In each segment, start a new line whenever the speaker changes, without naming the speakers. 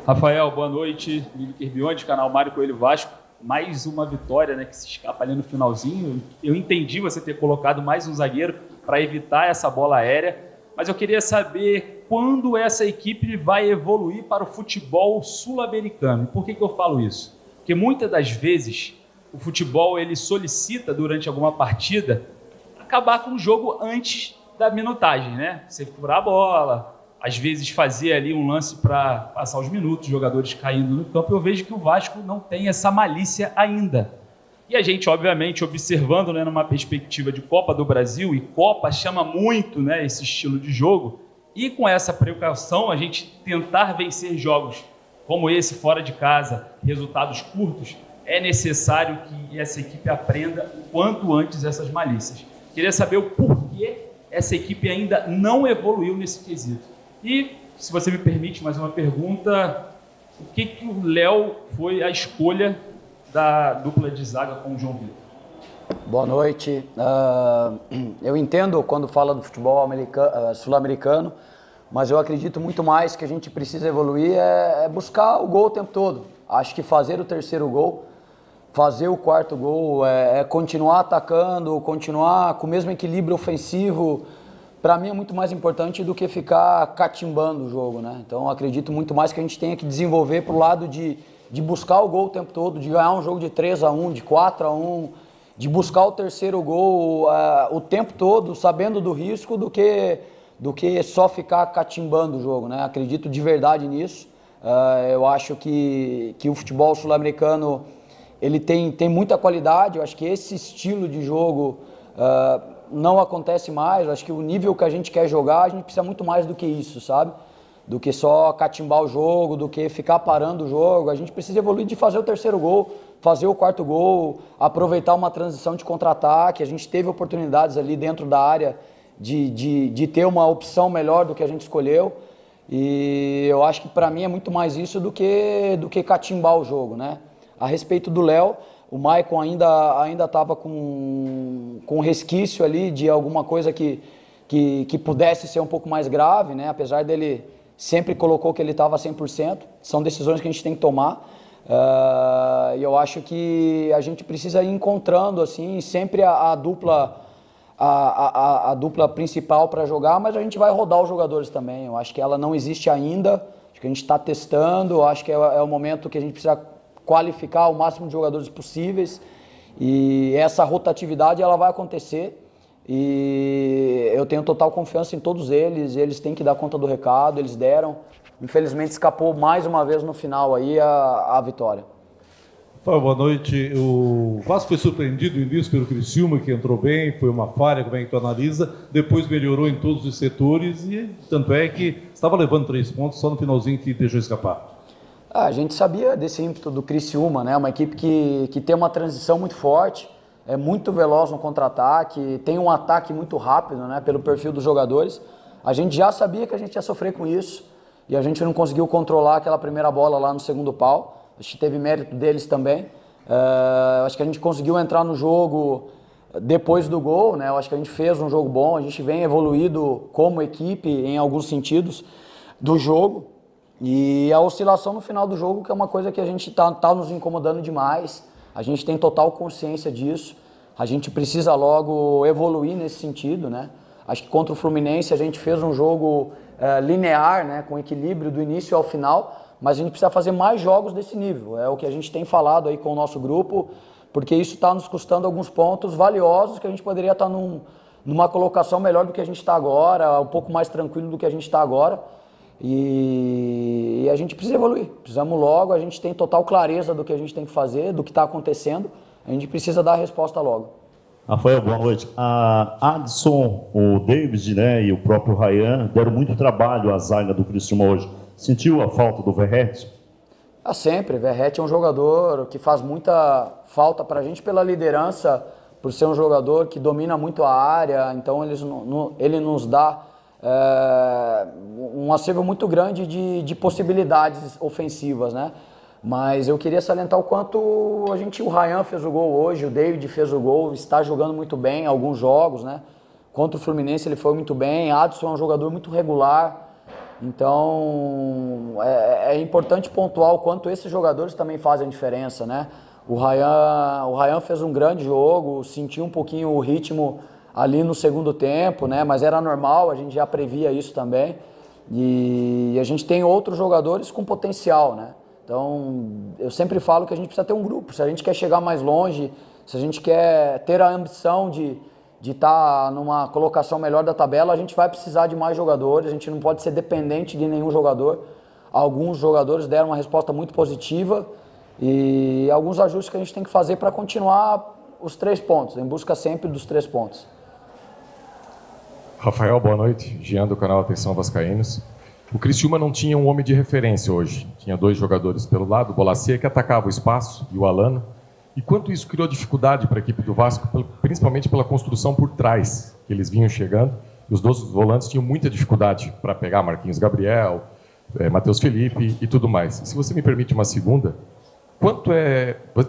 Rafael, boa noite. Liber Bionde, canal Mário Coelho Vasco. Mais uma vitória, né, que se escapa ali no finalzinho. Eu entendi você ter colocado mais um zagueiro para evitar essa bola aérea, mas eu queria saber quando essa equipe vai evoluir para o futebol sul-americano. Por que eu falo isso? Porque muitas das vezes o futebol ele solicita durante alguma partida acabar com o jogo antes da minutagem, né? Você furar a bola, às vezes fazer ali um lance para passar os minutos, jogadores caindo no campo. Eu vejo que o Vasco não tem essa malícia ainda. E a gente, obviamente, observando, né, numa perspectiva de Copa do Brasil, e Copa chama muito, né, esse estilo de jogo, e com essa precaução, a gente tentar vencer jogos como esse, fora de casa, resultados curtos, é necessário que essa equipe aprenda o quanto antes essas malícias. Queria saber o porquê essa equipe ainda não evoluiu nesse quesito. E, se você me permite, mais uma pergunta, o que o Léo foi a escolha da dupla de zaga com o João Vitor?
Boa noite. Eu entendo quando fala do futebol sul-americano, mas eu acredito muito mais que a gente precisa evoluir é buscar o gol o tempo todo. Acho que fazer o terceiro gol, fazer o quarto gol, é continuar atacando, continuar com o mesmo equilíbrio ofensivo, para mim é muito mais importante do que ficar catimbando o jogo, né? Então eu acredito muito mais que a gente tenha que desenvolver para o lado de buscar o gol o tempo todo, de ganhar um jogo de 3-1, de 4-1, de buscar o terceiro gol o tempo todo, sabendo do risco, do que só ficar catimbando o jogo, né? Acredito de verdade nisso. Eu acho que o futebol sul-americano ele tem muita qualidade. Eu acho que esse estilo de jogo não acontece mais. Eu acho que o nível que a gente quer jogar, a gente precisa muito mais do que isso, sabe? Do que só catimbar o jogo, do que ficar parando o jogo. A gente precisa evoluir de fazer o terceiro gol, fazer o quarto gol, aproveitar uma transição de contra-ataque. A gente teve oportunidades ali dentro da área de ter uma opção melhor do que a gente escolheu. E eu acho que para mim é muito mais isso do que catimbar o jogo, né? A respeito do Léo, o Maicon ainda estava com resquício ali de alguma coisa que pudesse ser um pouco mais grave, né? Apesar dele sempre colocou que ele estava 100%, são decisões que a gente tem que tomar. E eu acho que a gente precisa ir encontrando assim, sempre a dupla principal para jogar, mas a gente vai rodar os jogadores também. Eu acho que ela não existe ainda, acho que a gente está testando, eu acho que é o momento que a gente precisa qualificar o máximo de jogadores possíveis, e essa rotatividade ela vai acontecer, e eu tenho total confiança em todos eles têm que dar conta do recado, eles deram. Infelizmente escapou mais uma vez no final aí a vitória.
Boa noite. O Vasco foi surpreendido no início pelo Criciúma, que entrou bem, foi uma falha, como é que tu analisa, depois melhorou em todos os setores, e tanto é que estava levando 3 pontos, só no finalzinho que deixou escapar.
A gente sabia desse ímpeto do Criciúma, né? Uma equipe que tem uma transição muito forte, é muito veloz no contra-ataque, tem um ataque muito rápido, né? Pelo perfil dos jogadores. A gente já sabia que a gente ia sofrer com isso, e a gente não conseguiu controlar aquela primeira bola lá no segundo pau. Acho que teve mérito deles também. Acho que a gente conseguiu entrar no jogo depois do gol, né? Eu acho que a gente fez um jogo bom, a gente vem evoluído como equipe em alguns sentidos do jogo. E a oscilação no final do jogo, que é uma coisa que a gente tá nos incomodando demais. A gente tem total consciência disso. A gente precisa logo evoluir nesse sentido, né? Acho que contra o Fluminense a gente fez um jogo linear, né? Com equilíbrio do início ao final, mas a gente precisa fazer mais jogos desse nível. É o que a gente tem falado aí com o nosso grupo, porque isso está nos custando alguns pontos valiosos que a gente poderia estar numa colocação melhor do que a gente está agora, um pouco mais tranquilo do que a gente está agora. E a gente precisa evoluir, precisamos logo, a gente tem total clareza do que a gente tem que fazer, do que está acontecendo, a gente precisa dar a resposta logo.
Rafael, boa noite. A Adson, o David, né, e o próprio Ryan deram muito trabalho à zaga do Criciúma hoje. Sentiu a falta do Verratti?
Sempre, Verratti é um jogador que faz muita falta para a gente pela liderança, por ser um jogador que domina muito a área, então ele nos dá um acervo muito grande de possibilidades ofensivas, né? Mas eu queria salientar o quanto o Ryan fez o gol hoje, o David fez o gol, está jogando muito bem em alguns jogos, né? Contra o Fluminense ele foi muito bem, Adson é um jogador muito regular, Então, é importante pontuar o quanto esses jogadores também fazem a diferença, né? O Ryan fez um grande jogo, sentiu um pouquinho o ritmo ali no segundo tempo, né? Mas era normal, a gente já previa isso também. E a gente tem outros jogadores com potencial, né? Então, eu sempre falo que a gente precisa ter um grupo. Se a gente quer chegar mais longe, se a gente quer ter a ambição de estar numa colocação melhor da tabela, a gente vai precisar de mais jogadores, a gente não pode ser dependente de nenhum jogador. Alguns jogadores deram uma resposta muito positiva e alguns ajustes que a gente tem que fazer para continuar os 3 pontos, em busca sempre dos 3 pontos.
Rafael, boa noite. Jean do canal Atenção Vascaínos. O Criciúma não tinha um homem de referência hoje. Tinha 2 jogadores pelo lado, o Bolasie, que atacava o espaço, e o Alano. E quanto isso criou dificuldade para a equipe do Vasco, principalmente pela construção por trás, que eles vinham chegando. E os 2 volantes tinham muita dificuldade para pegar Marquinhos Gabriel, Matheus Felipe e tudo mais. Se você me permite uma segunda,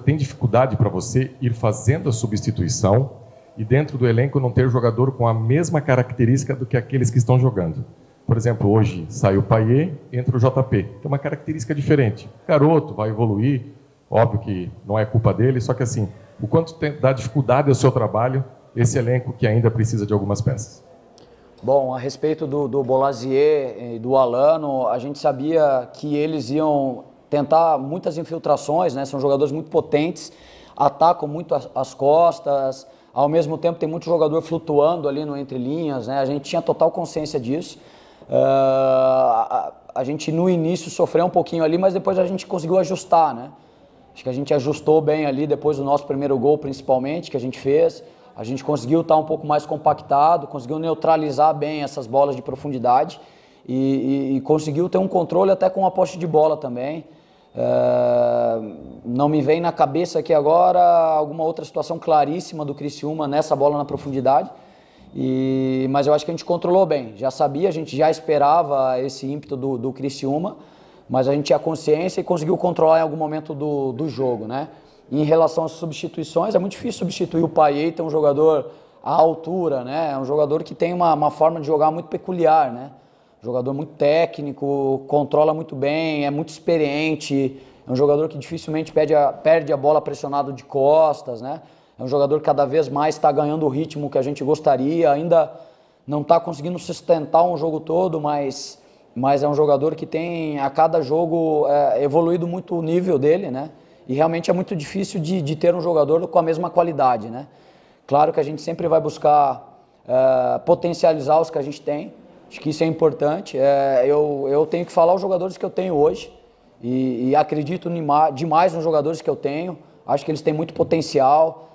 tem dificuldade para você ir fazendo a substituição e dentro do elenco não ter jogador com a mesma característica do que aqueles que estão jogando? Por exemplo, hoje sai o Payet, entra o JP, que é uma característica diferente. Garoto, vai evoluir, óbvio que não é culpa dele, só que assim, o quanto dá dificuldade ao seu trabalho esse elenco que ainda precisa de algumas peças?
Bom, a respeito do Bolasie e do Alano, a gente sabia que eles iam tentar muitas infiltrações, né? São jogadores muito potentes, atacam muito as costas, ao mesmo tempo tem muito jogador flutuando ali no entrelinhas, né? A gente tinha total consciência disso. A gente no início sofreu um pouquinho ali, mas depois a gente conseguiu ajustar, né? Acho que a gente ajustou bem ali depois do nosso primeiro gol, principalmente, que a gente fez. A gente conseguiu estar um pouco mais compactado, conseguiu neutralizar bem essas bolas de profundidade e conseguiu ter um controle até com a posse de bola também. Não me vem na cabeça aqui agora alguma outra situação claríssima do Criciúma nessa bola na profundidade, mas eu acho que a gente controlou bem. Já sabia, a gente já esperava esse ímpeto do Criciúma, mas a gente tinha consciência e conseguiu controlar em algum momento do jogo, né? Em relação às substituições, é muito difícil substituir o Payet, um jogador à altura, né? É um jogador que tem uma forma de jogar muito peculiar, né? Jogador muito técnico, controla muito bem, é muito experiente, é um jogador que dificilmente perde a bola pressionado de costas, né? É um jogador que cada vez mais está ganhando o ritmo que a gente gostaria, ainda não está conseguindo sustentar um jogo todo, mas é um jogador que tem a cada jogo evoluído muito o nível dele, né? E realmente é muito difícil de ter um jogador com a mesma qualidade, né? Claro que a gente sempre vai buscar potencializar os que a gente tem. Acho que isso é importante. Eu tenho que falar os jogadores que eu tenho hoje e acredito demais nos jogadores que eu tenho. Acho que eles têm muito potencial.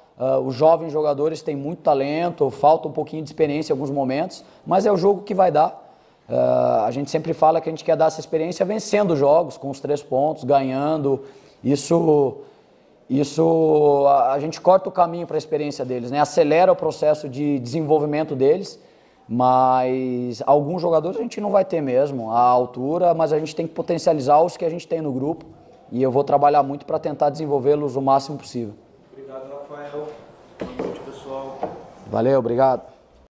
Os jovens jogadores têm muito talento, falta um pouquinho de experiência em alguns momentos, mas é o jogo que vai dar. A gente sempre fala que a gente quer dar essa experiência vencendo jogos, com os 3 pontos, ganhando. Isso a gente corta o caminho para a experiência deles, né? Acelera o processo de desenvolvimento deles. Mas alguns jogadores a gente não vai ter mesmo a altura, mas a gente tem que potencializar os que a gente tem no grupo e eu vou trabalhar muito para tentar desenvolvê-los o máximo possível.
Obrigado, Rafael. Boa noite, pessoal.
Valeu, obrigado.